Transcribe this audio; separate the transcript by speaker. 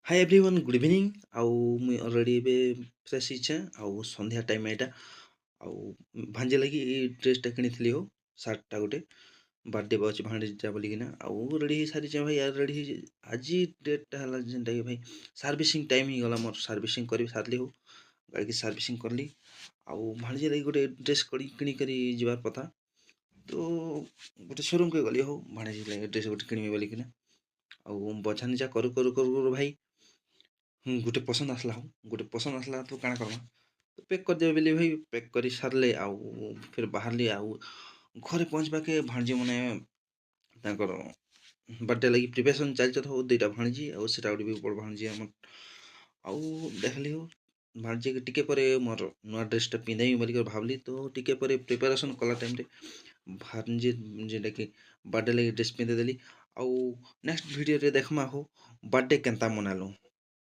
Speaker 1: Hi everyone good evening आउ मुई already बे fresh हिचे आउ संध्या टाइम एटा आउ भांजे लगी ड्रेसटा किनी हो सार्टटा गोटे बर्थडे बाची भांजे जा बोली किना आउ रेडी सारी जे भाई रेडी आज डेटटा हला जेनटा कि भाई सर्विसिंग टाइम ही गला मोर सर्विसिंग करी सारली हो गाड़ी की सर्विसिंग करली आउ भांजे लगी गोटे ड्रेस किनी करी जिबार पथा तो गोटे शोरूम के गली हो भांजे लगी ड्रेस गोटे किनबे बोली किना आउ बछा निचा करू करू करू भाई गोटे पसंद आसला हो गोटे पसंद आसला तो काଣା करमा तो पैक कर देबे बोली भाई पैक करी सारले आउ फिर बाहरली आउ घरे पहुँचबा के भाणजी मने तांकर बर्थडे लगी प्रिपरेशन चलत हो दुईटा भाणजी आउ सेटा गोटे भी बड़ भाणजी हमर आउ देखली हो भाणजी के टिके परे मोर नुआ ड्रेसटा पिंधाई बोली भावली तो टिके परे प्रिपरेशन कला टाइम रे भाणजी जेटा कि बर्थडे लगी ड्रेस पिंधे देली आउ नेक्स्ट वीडियो रे देखमा हो बर्थडे केनता मनालु।